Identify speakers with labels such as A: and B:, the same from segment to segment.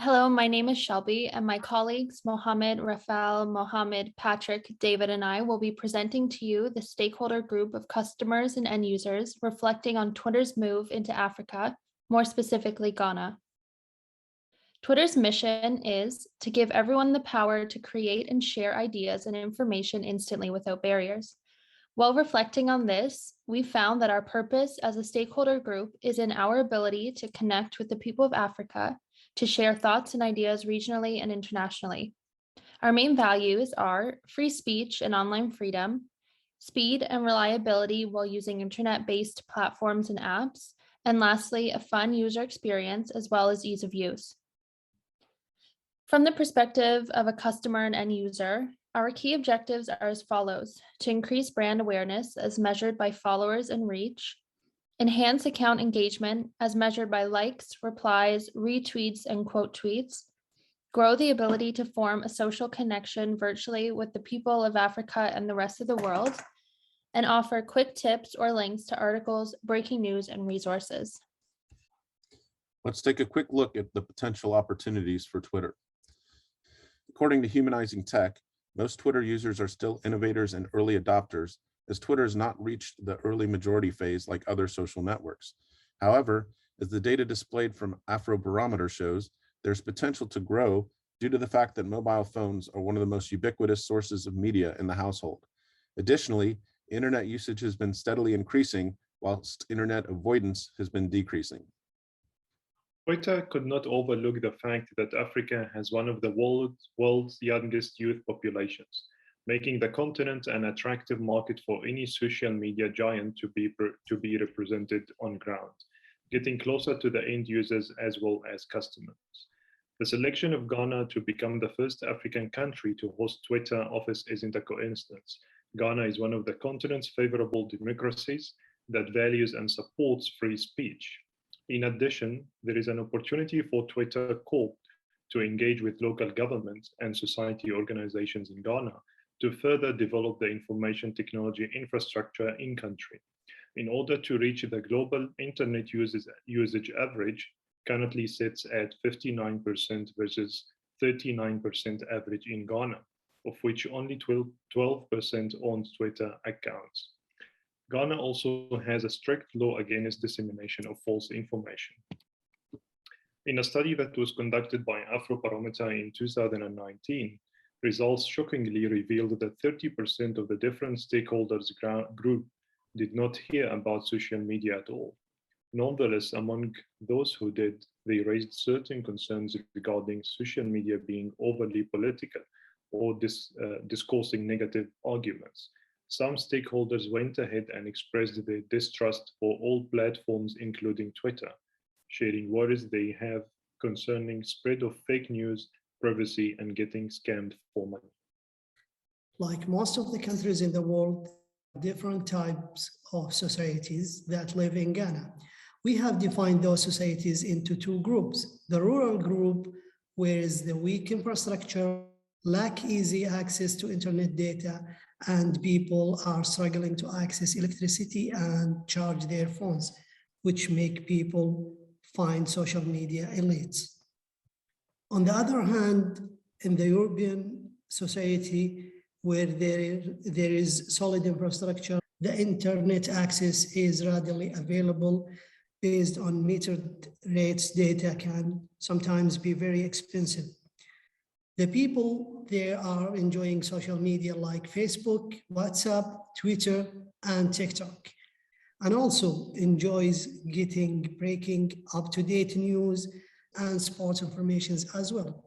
A: Hello, my name is Shelby, and my colleagues Mohammed, Rafael, Mohammed, Patrick, David, and I will be presenting to you the stakeholder group of customers and end users reflecting on Twitter's move into Africa, more specifically Ghana. Twitter's mission is to give everyone the power to create and share ideas and information instantly without barriers. While reflecting on this, we found that our purpose as a stakeholder group is in our ability to connect with the people of Africa, to share thoughts and ideas regionally and internationally. Our main values are free speech and online freedom, speed and reliability while using internet-based platforms and apps, and lastly, a fun user experience as well as ease of use. From the perspective of a customer and end user, our key objectives are as follows: to increase brand awareness as measured by followers and reach, enhance account engagement as measured by likes, replies, retweets, and quote tweets, grow the ability to form a social connection virtually with the people of Africa and the rest of the world, and offer quick tips or links to articles, breaking news, and resources.
B: Let's take a quick look at the potential opportunities for Twitter. According to Humanizing Tech, most Twitter users are still innovators and early adopters, as Twitter has not reached the early majority phase like other social networks. However, as the data displayed from Afrobarometer shows, there's potential to grow due to the fact that mobile phones are one of the most ubiquitous sources of media in the household. Additionally, internet usage has been steadily increasing, whilst internet avoidance has been decreasing.
C: Twitter could not overlook the fact that Africa has one of the world's youngest youth populations, making the continent an attractive market for any social media giant to be represented on ground, getting closer to the end users as well as customers. The selection of Ghana to become the first African country to host Twitter office isn't a coincidence. Ghana is one of the continent's favorable democracies that values and supports free speech. In addition, there is an opportunity for Twitter Corp to engage with local governments and society organizations in Ghana to further develop the information technology infrastructure in country. In order to reach the global internet usage average, currently sits at 59% versus 39% average in Ghana, of which only 12% owns Twitter accounts. Ghana also has a strict law against dissemination of false information. In a study that was conducted by Afrobarometer in 2019, results shockingly revealed that 30% of the different stakeholders group did not hear about social media at all. Nonetheless, among those who did, they raised certain concerns regarding social media being overly political or discoursing negative arguments. Some stakeholders went ahead and expressed their distrust for all platforms, including Twitter, sharing worries they have concerning spread of fake news, privacy, and getting scammed for money.
D: Like most of the countries in the world, different types of societies that live in Ghana. We have defined those societies into two groups. The rural group, where is the weak infrastructure, lack easy access to internet data, and people are struggling to access electricity and charge their phones, which make people find social media elites. On the other hand, in the European society, where there is solid infrastructure, the internet access is readily available based on metered rates. Data can sometimes be very expensive. The people there are enjoying social media like Facebook, WhatsApp, Twitter, and TikTok, and also enjoys getting breaking up-to-date news and sports information as well.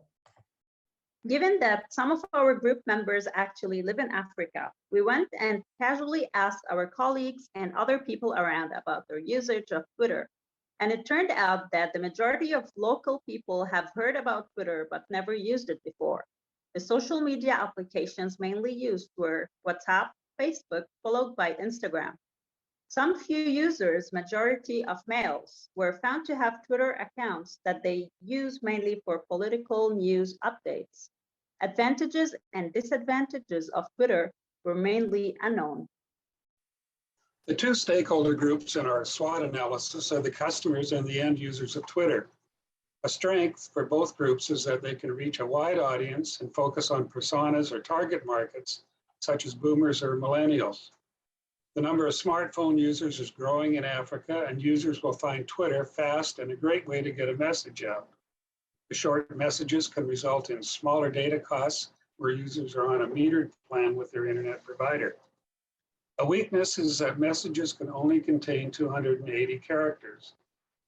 E: Given that some of our group members actually live in Africa, we went and casually asked our colleagues and other people around about their usage of Twitter. And it turned out that the majority of local people have heard about Twitter but never used it before. The social media applications mainly used were WhatsApp, Facebook, followed by Instagram. Some few users, majority of males, were found to have Twitter accounts that they use mainly for political news updates. Advantages and disadvantages of Twitter were mainly unknown.
F: The two stakeholder groups in our SWOT analysis are the customers and the end users of Twitter. A strength for both groups is that they can reach a wide audience and focus on personas or target markets, such as boomers or millennials. The number of smartphone users is growing in Africa, and users will find Twitter fast and a great way to get a message out. The short messages can result in smaller data costs where users are on a metered plan with their internet provider. A weakness is that messages can only contain 280 characters,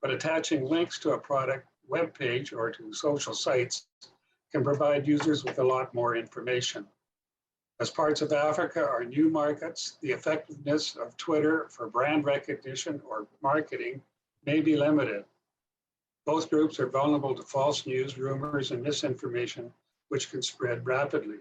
F: but attaching links to a product web page or to social sites can provide users with a lot more information. As parts of Africa are new markets, the effectiveness of Twitter for brand recognition or marketing may be limited. Both groups are vulnerable to false news, rumors, and misinformation, which can spread rapidly.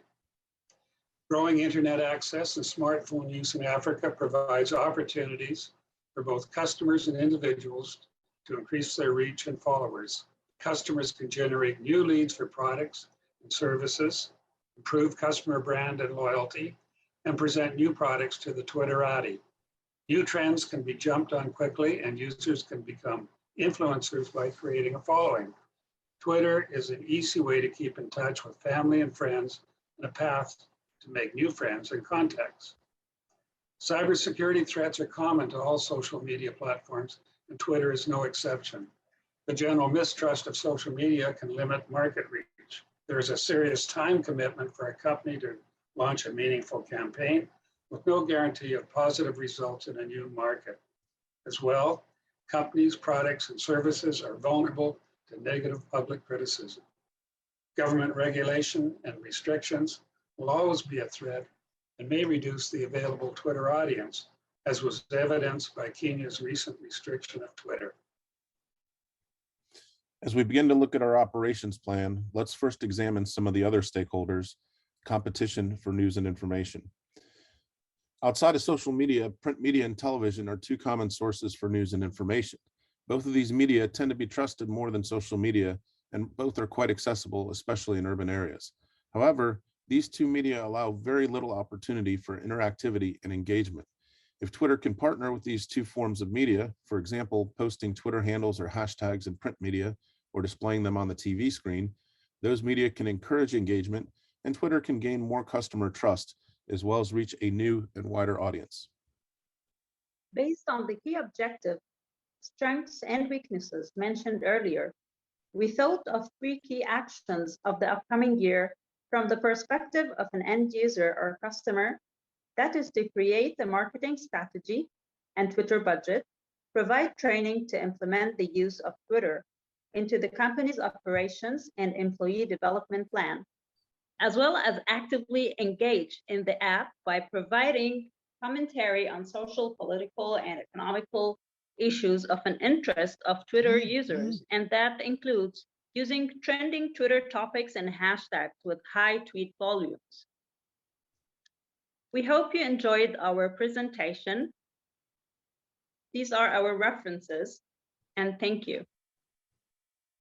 F: Growing internet access and smartphone use in Africa provides opportunities for both customers and individuals to increase their reach and followers. Customers can generate new leads for products and services, improve customer brand and loyalty, and present new products to the Twitterati. New trends can be jumped on quickly, and users can become influencers by creating a following. Twitter is an easy way to keep in touch with family and friends and a path to make new friends and contacts. Cybersecurity threats are common to all social media platforms, and Twitter is no exception. The general mistrust of social media can limit market reach. There is a serious time commitment for a company to launch a meaningful campaign with no guarantee of positive results in a new market. As well, companies, products, and services are vulnerable to negative public criticism. Government regulation and restrictions will always be a threat and may reduce the available Twitter audience, as was evidenced by Kenya's recent restriction of Twitter.
B: As we begin to look at our operations plan, let's first examine some of the other stakeholders, competition for news and information. Outside of social media, print media and television are two common sources for news and information. Both of these media tend to be trusted more than social media, and both are quite accessible, especially in urban areas. However, these two media allow very little opportunity for interactivity and engagement. If Twitter can partner with these two forms of media, for example, posting Twitter handles or hashtags in print media or displaying them on the TV screen, those media can encourage engagement, and Twitter can gain more customer trust as well as reach a new and wider audience.
E: Based on the key objectives, strengths, and weaknesses mentioned earlier, we thought of 3 key actions of the upcoming year from the perspective of an end user or customer. That is to create a marketing strategy and Twitter budget, provide training to implement the use of Twitter into the company's operations and employee development plan, as well as actively engage in the app by providing commentary on social, political, and economical issues of an interest of Twitter users. And that includes using trending Twitter topics and hashtags with high tweet volumes. We hope you enjoyed our presentation. These are our references, and thank you.